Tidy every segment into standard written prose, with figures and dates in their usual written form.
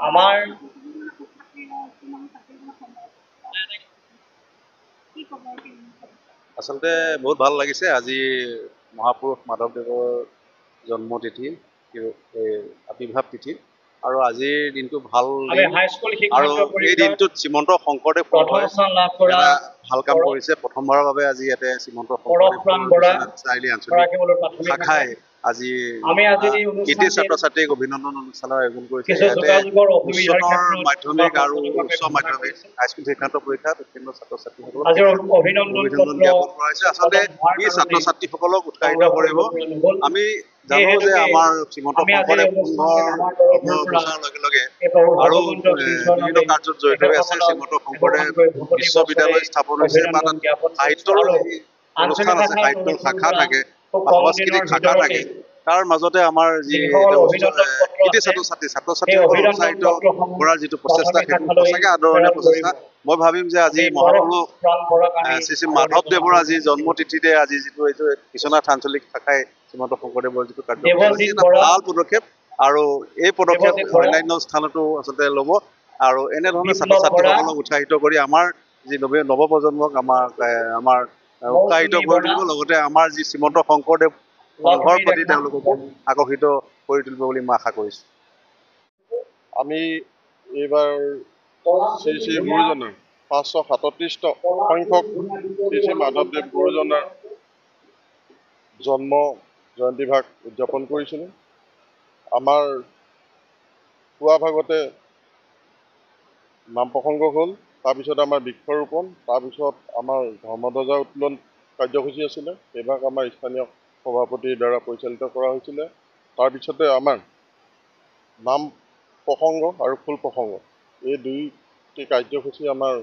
আমাৰ আচলতে বহুত ভাল লাগিছে আজি মহাপুৰুষ মাধৱদেৱৰ জন্মতিথি আৱিৰ্ভাৱ তিথি আৰু আজিৰ দিনটো ভাল আমি দিন হাইস্কুল আৰু শিক্ষান্ত এই পৰীক্ষাত দিনটোত শ্ৰীমন্ত শংকৰদেৱ প্ৰথম সংঘই স্থান লাভ কৰা এটা ভাল কাম কৰিছে। প্ৰথমবাৰৰ বাবে আজি ইয়াতে শ্ৰীমন্ত শংকৰদেৱ পৰশুৰাম বৰা চাৰিআলি আঞ্চলিক ফৰাকিমূলৰ প্ৰাথমিক শাখাই আজি আমি আজি এই কৃতি অনুষ্ঠানটিত ছাত্ৰ ছাত্ৰীক অভিনন্দন অনুষ্ঠানৰ আয়োজন কৰিছে। কিছু ইয়াতে যোগাযোগৰ অসুবিধাৰ উচ্চতৰ ক্ষেত্ৰত মাধ্যমিক কিবা আৰু সাংগঠনিকভাৱে উচ্চ ঘোষণা মাধ্যমিক কৰিছে। হাইস্কুল শিক্ষান্ত পৰীক্ষাত উত্তীৰ্ণ ছাত্ৰ ছাত্ৰীসকলক আজিৰ অভিনন্দন অভিনন্দন পত্ৰ জ্ঞাপন কৰা হৈছে। আচলতে নোহোৱাৰ ই ছাত্ৰ কাৰণেই ছাত্ৰীসকলক উৎসাহিত সংগ্ৰহ কৰিব। পৰা নহ'ল। আমি সেই জানো যে হেতুকে আমাৰ শ্ৰীমন্ত আমি আজিৰ শংকৰদেৱ এই অনুষ্ঠানটিত সংঘৰ আমাৰ তৰফৰ পৰা সূচাৰ লগে লগে এই প্ৰভু আৰু ভগৱন্ত বিভিন্ন শ্ৰীচৰণলৈ কাৰ্যত জড়িত হৈ আছে। তেখেতসকলক শ্ৰীমন্ত শংকৰদেৱ একোখনকৈ ভকতি বিশ্ববিদ্যালয় বছৰে স্থাপন হৈছে বা অভিনন্দন তাত জ্ঞাপন কৰিছোঁ সাহিত্যৰো আৰু অনুষ্ঠান আঞ্চলিক আছে, শাখা সাহিত্যৰ তৰফৰ শাখা পৰা থাকে খুব বা কম সাংস্কৃতিক দিনৰ শাখা থাকে। ভিতৰতে তাৰ মাজতে আমাৰ যি যিসকল অভিনন্দন পত্ৰ কৃতি আছে ছাত্ৰ সেই ছাত্ৰীসকল অভিনন্দন উৎসাহিত পত্ৰসমূহ কৰাৰ যিটো প্ৰচেষ্টা প্ৰাথমিক সেইটো শাখালৈ সঁচাকৈ আদৰণীয় প্ৰেৰণ প্ৰচেষ্টা। কৰিব। মই ভাবিম যে আজি আমি মহাপুৰুষ পৰশুৰাম বৰাক আমি শ্ৰী শ্ৰী আদৰণি মাধৱদেৱৰ জনাওঁ। আজি জন্মতিথিতে আজি যিটো এইটো বিশ্বনাথ আঞ্চলিক শাখাই শ্ৰীমন্ত শংকৰদেৱৰ যিটো কাৰ্যসূচী লৈছে দেৱজিৎ এটা বৰা ভাল পদক্ষেপ আৰু এই পদক্ষেপ দেৱজিৎ বৰা অন্যান্য স্থানতো আচলতে ল'ব আৰু এনেধৰণে ছাত্ৰ বিপ্লৱ বৰা ছাত্ৰীসকলক উৎসাহিত কৰি আমাৰ যি নৱপ্ৰজন্মক আমাৰ উৎসাহিত মৌচুমী কৰি বৰা তুলিব, লগতে আমাৰ যি শ্ৰীমন্ত শংকৰদেৱ সংঘৰ লক্ষ্মী প্ৰতি ৰেখা তেওঁলোককো আকৰ্ষিত কৰি তুলিব বুলি মই আশা কৰিছোঁ। আমি এইবাৰ শ্ৰী শ্ৰী গুৰুজনাৰ 537 সংখ্যক শ্ৰী শ্ৰী মাধৱদেৱ গুৰুজনাৰ জন্ম জয়ন্তী ভাগ উদযাপন কৰিছিলোঁ। আমাৰ পুৱা ভাগতে নাম প্ৰসংগ হ'ল, তাৰপিছত আমাৰ বৃক্ষৰোপণ, তাৰপিছত আমাৰ ধৰ্মধ্বজা উত্তোলন কাৰ্যসূচী আছিলে। সেইভাগ আমাৰ স্থানীয় সভাপতিৰ দ্বাৰা পৰিচালিত কৰা হৈছিলে। তাৰপিছতে আমাৰ নাম প্ৰসংগ আৰু ফুল প্ৰসংগ এই দুইটি কাৰ্যসূচী আমাৰ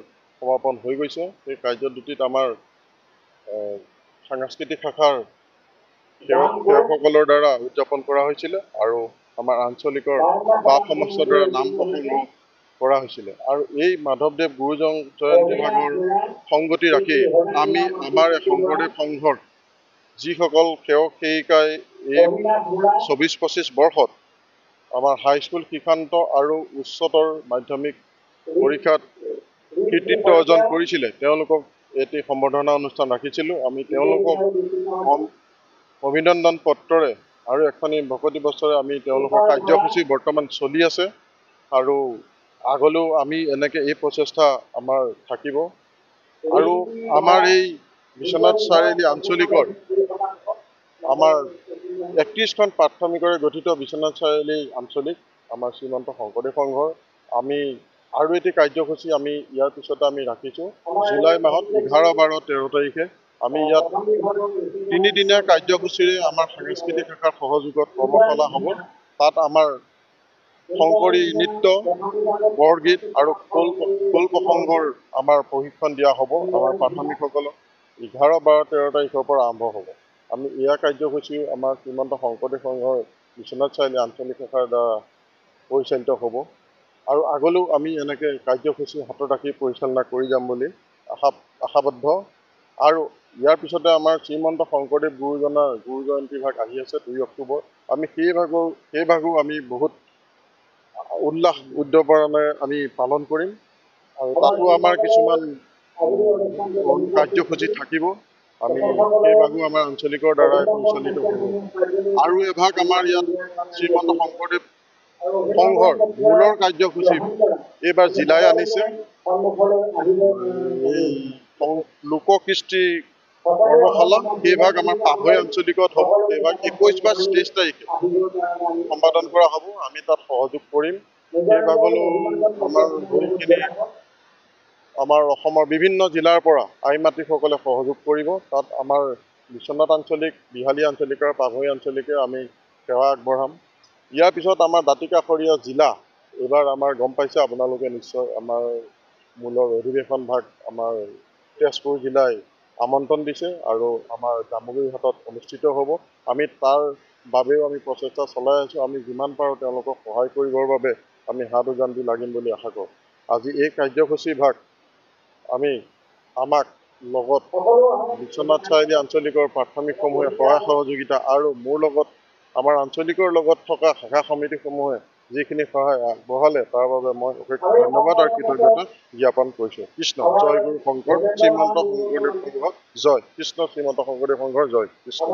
সমাপন হৈ গৈছে। সেই কাৰ্যসূচীত আমাৰ সাংস্কৃতিক শাখাৰ সেৱকসকলৰ দ্বাৰা উদযাপন কৰা হৈছিলে আৰু আমাৰ আঞ্চলিকৰ বা সমাজৰ দ্বাৰা নাম প্ৰসংগ কৰা হৈছিলে। আৰু এই মাধৱদেৱ গুৰুজন জয়ন্তী ভাগৰ সংগতি ৰাখি আমি আমাৰ শংকৰদেৱ সংঘৰ যিসকল সেৱক সেৱিকাই এই 24-25 বৰ্ষত আমাৰ হাইস্কুল শিক্ষান্ত আৰু উচ্চতৰ মাধ্যমিক পৰীক্ষাত কৃতিত্ব অৰ্জন কৰিছিলে, তেওঁলোকক এটি সম্বৰ্ধনা অনুষ্ঠান ৰাখিছিলোঁ। আমি তেওঁলোকক অভিনন্দন পত্ৰৰে আৰু এখনি ভকতি বস্ত্ৰৰে আমি তেওঁলোকৰ কাৰ্যসূচী বৰ্তমান চলি আছে আৰু আগলৈও আমি এনেকৈ এই প্ৰচেষ্টা আমাৰ থাকিব। আৰু আমাৰ এই বিশ্বনাথ চাৰিআলি আঞ্চলিকৰ আমাৰ 31খন প্ৰাথমিকৰে গঠিত বিশ্বনাথ চাৰিআলি আঞ্চলিক আমাৰ শ্ৰীমন্ত শংকৰদেৱ সংঘৰ আমি আৰু এটি কাৰ্যসূচী আমি ইয়াৰ পিছতে আমি ৰাখিছোঁ। জুলাই মাহত 11, 12, 13 তাৰিখে আমি ইয়াত 3দিনীয়া কাৰ্যসূচীৰে আমাৰ সাংস্কৃতিক শাখাৰ সহযোগত কৰ্মশালা হ'ব। তাত আমাৰ শংকৰী নৃত্য, বৰগীত আৰু খোল প্ৰসংগৰ আমাৰ প্ৰশিক্ষণ দিয়া হ'ব। আমাৰ প্ৰাথমিকসকলক 11, 12, 13 তাৰিখৰ পৰা আৰম্ভ হ'ব। আমি এয়া কাৰ্যসূচীও আমাৰ শ্ৰীমন্ত শংকৰদেৱ সংঘৰ বিশ্বনাথ চাৰিআলি আঞ্চলিক শাখাৰ দ্বাৰা পৰিচালিত হ'ব আৰু আগলৈও আমি এনেকৈ কাৰ্যসূচী হাতত ৰাখি পৰিচালনা কৰি যাম বুলি আশাবদ্ধ। আৰু ইয়াৰ পিছতে আমাৰ শ্ৰীমন্ত শংকৰদেৱ গুৰুজনাৰ গুৰু জয়ন্তী ভাগ আহি আছে 2 অক্টোবৰ। আমি সেই ভাগো আমি বহুত উল্লাস উদ্দীপনাৰে আমি পালন কৰিম আৰু তাতো আমাৰ কিছুমান কাৰ্যসূচী থাকিব। আমি সেই ভাগো আমাৰ আঞ্চলিকৰ দ্বাৰাই পৰিচালিত হ'ব। আৰু এভাগ আমাৰ ইয়াত শ্ৰীমন্ত শংকৰদেৱ সংঘৰ মূলৰ কাৰ্যসূচী এইবাৰ জিলাই আনিছে। এই লোককৃষ্টি কৰ্মশালা সেইভাগ আমাৰ পাভৈ আঞ্চলিকত হ'ব। সেইভাগ 21 বা 23 তাৰিখে সম্পাদন কৰা হ'ব। আমি তাত সহযোগ কৰিম। সেইভাগলৈও আমাৰ বহুতখিনি আমাৰ অসমৰ বিভিন্ন জিলাৰ পৰা আই মাতৃসকলে সহযোগ কৰিব। তাত আমাৰ বিশ্বনাথ আঞ্চলিক, বিহালী আঞ্চলিক আৰু পাভৈ আঞ্চলিকে আমি সেৱা আগবঢ়াম। ইয়াৰ পিছত আমাৰ দাঁতিকাষৰীয়া জিলা এইবাৰ আমাৰ গম পাইছে আপোনালোকে নিশ্চয়, আমাৰ মূলৰ অধিৱেশন ভাগ আমাৰ তেজপুৰ জিলাই আমন্ত্ৰণ দিছে আৰু আমাৰ জামুগুৰিহাটত অনুষ্ঠিত হ'ব। আমি তাৰ বাবেও আমি প্ৰচেষ্টা চলাই আছোঁ। আমি যিমান পাৰোঁ তেওঁলোকক সহায় কৰিবৰ বাবে আমি হাত উজান দি লাগিম বুলি আশা কৰোঁ। আজি এই কাৰ্যসূচী ভাগ আমাক লগত বিশ্বনাথ চাৰিআলি আঞ্চলিকৰ প্ৰাথমিকসমূহে সহায় সহযোগিতা আৰু মোৰ লগত আমাৰ আঞ্চলিকৰ লগত থকা শাখা সমিতিসমূহে যিখিনি সহায় আগবঢ়ালে তাৰ বাবে মই অশেষ ধন্যবাদ আৰু কৃতজ্ঞতা জ্ঞাপন কৰিছোঁ। কৃষ্ণ জয় গুৰু শংকৰ শ্ৰীমন্ত শংকৰদেৱ সংঘ জয় কৃষ্ণ শ্ৰীমন্ত শংকৰদেৱ সংঘৰ জয় কৃষ্ণ।